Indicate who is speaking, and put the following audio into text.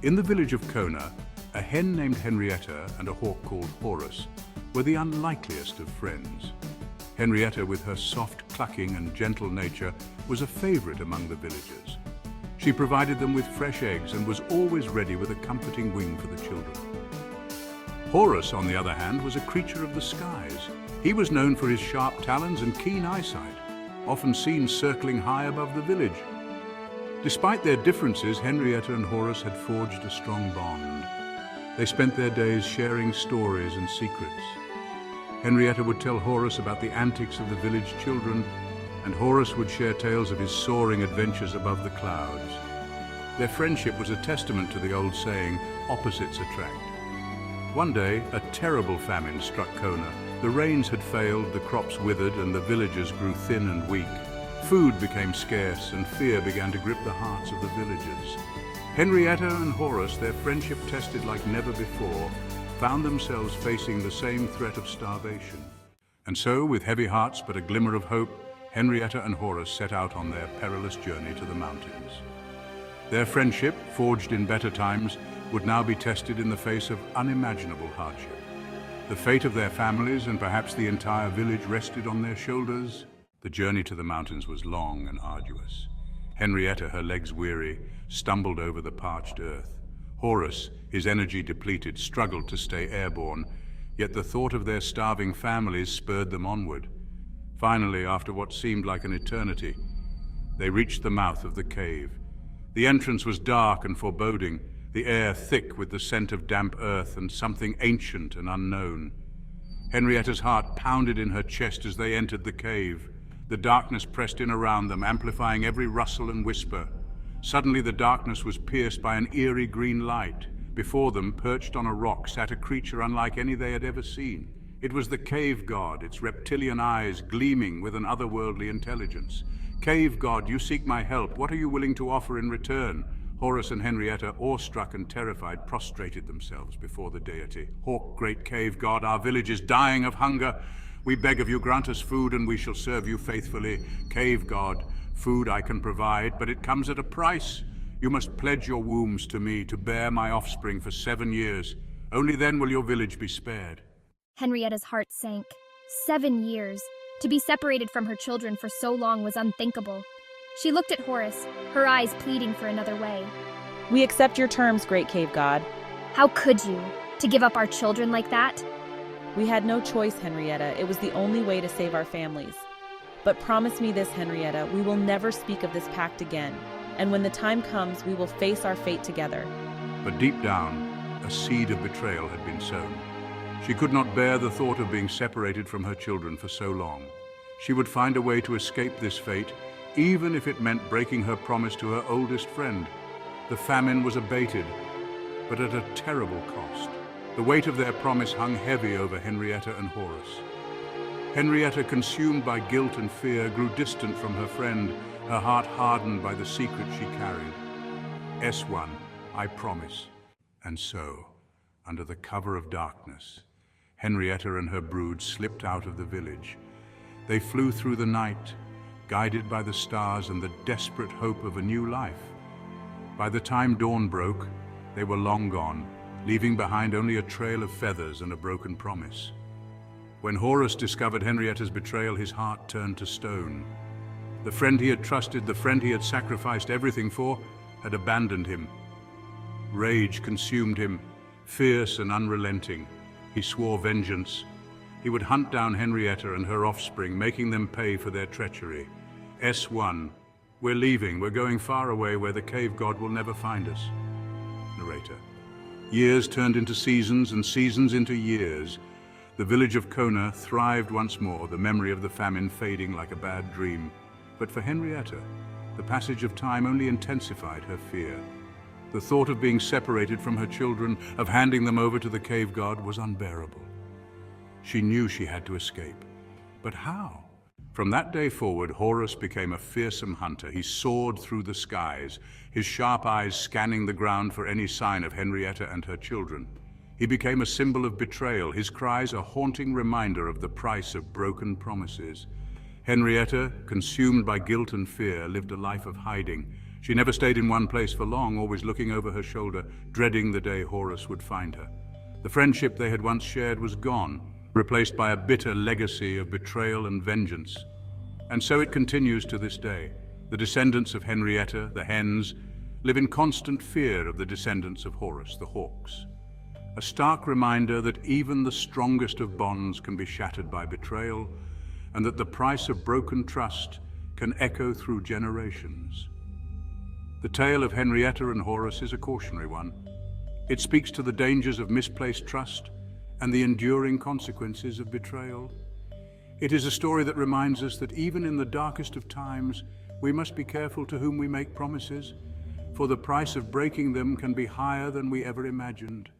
Speaker 1: In the village of Kona, a hen named Henrietta and a hawk called Horus were the unlikeliest of friends. Henrietta, with her soft clucking and gentle nature, was a favorite among the villagers. She provided them with fresh eggs and was always ready with a comforting wing for the children. Horus, on the other hand, was a creature of the skies. He was known for his sharp talons and keen eyesight, often seen circling high above the village. Despite their differences, Henrietta and Horus had forged a strong bond. They spent their days sharing stories and secrets. Henrietta would tell Horus about the antics of the village children, and Horus would share tales of his soaring adventures above the clouds. Their friendship was a testament to the old saying, opposites attract. One day, a terrible famine struck Kona. The rains had failed, the crops withered, and the villagers grew thin and weak. Food became scarce, and fear began to grip the hearts of the villagers. Henrietta and Horus, their friendship tested like never before, found themselves facing the same threat of starvation. And so, with heavy hearts but a glimmer of hope, Henrietta and Horus set out on their perilous journey to the mountains. Their friendship, forged in better times, would now be tested in the face of unimaginable hardship. The fate of their families and perhaps the entire village rested on their shoulders. The journey to the mountains was long and arduous. Henrietta, her legs weary, stumbled over the parched earth. Horus, his energy depleted, struggled to stay airborne, yet the thought of their starving families spurred them onward. Finally, after what seemed like an eternity, they reached the mouth of the cave. The entrance was dark and foreboding, the air thick with the scent of damp earth and something ancient and unknown. Henrietta's heart pounded in her chest as they entered the cave. The darkness pressed in around them, amplifying every rustle and whisper. Suddenly the darkness was pierced by an eerie green light. Before them, perched on a rock, sat a creature unlike any they had ever seen. It was the cave god, its reptilian eyes gleaming with an otherworldly intelligence. "Cave god, you seek my help. What are you willing to offer in return?" Horus and Henrietta, awestruck and terrified, prostrated themselves before the deity. "Hawk, great cave god, our village is dying of hunger. We beg of you, grant us food and we shall serve you faithfully. Cave god, food I can provide, but it comes at a price. You must pledge your wombs to me to bear my offspring for 7 years. Only then will your village be spared."
Speaker 2: Henrietta's heart sank. 7 years. To be separated from her children for so long was unthinkable. She looked at Horus, her eyes pleading for another way.
Speaker 3: "We accept your terms, great cave god."
Speaker 2: "How could you? To give up our children like that?"
Speaker 3: "We had no choice, Henrietta. It was the only way to save our families. But promise me this, Henrietta, we will never speak of this pact again. And when the time comes, we will face our fate together."
Speaker 1: But deep down, a seed of betrayal had been sown. She could not bear the thought of being separated from her children for so long. She would find a way to escape this fate, even if it meant breaking her promise to her oldest friend. The famine was abated, but at a terrible cost. The weight of their promise hung heavy over Henrietta and Horus. Henrietta, consumed by guilt and fear, grew distant from her friend, her heart hardened by the secret she carried. S1, I promise. And so, under the cover of darkness, Henrietta and her brood slipped out of the village. They flew through the night, guided by the stars and the desperate hope of a new life. By the time dawn broke, they were long gone, leaving behind only a trail of feathers and a broken promise. When Horus discovered Henrietta's betrayal, his heart turned to stone. The friend he had trusted, the friend he had sacrificed everything for, had abandoned him. Rage consumed him, fierce and unrelenting. He swore vengeance. He would hunt down Henrietta and her offspring, making them pay for their treachery. S1, we're leaving. We're going far away where the cave god will never find us. Narrator. Years turned into seasons and seasons into years. The village of Kona thrived once more, the memory of the famine fading like a bad dream. But for Henrietta, the passage of time only intensified her fear. The thought of being separated from her children, of handing them over to the cave god, was unbearable. She knew she had to escape. But how? From that day forward, Horus became a fearsome hunter. He soared through the skies, his sharp eyes scanning the ground for any sign of Henrietta and her children. He became a symbol of betrayal, his cries a haunting reminder of the price of broken promises. Henrietta, consumed by guilt and fear, lived a life of hiding. She never stayed in one place for long, always looking over her shoulder, dreading the day Horus would find her. The friendship they had once shared was gone, replaced by a bitter legacy of betrayal and vengeance. And so it continues to this day. The descendants of Henrietta, the hens, live in constant fear of the descendants of Horus, the hawks. A stark reminder that even the strongest of bonds can be shattered by betrayal, and that the price of broken trust can echo through generations. The tale of Henrietta and Horus is a cautionary one. It speaks to the dangers of misplaced trust and the enduring consequences of betrayal. It is a story that reminds us that even in the darkest of times, we must be careful to whom we make promises, for the price of breaking them can be higher than we ever imagined.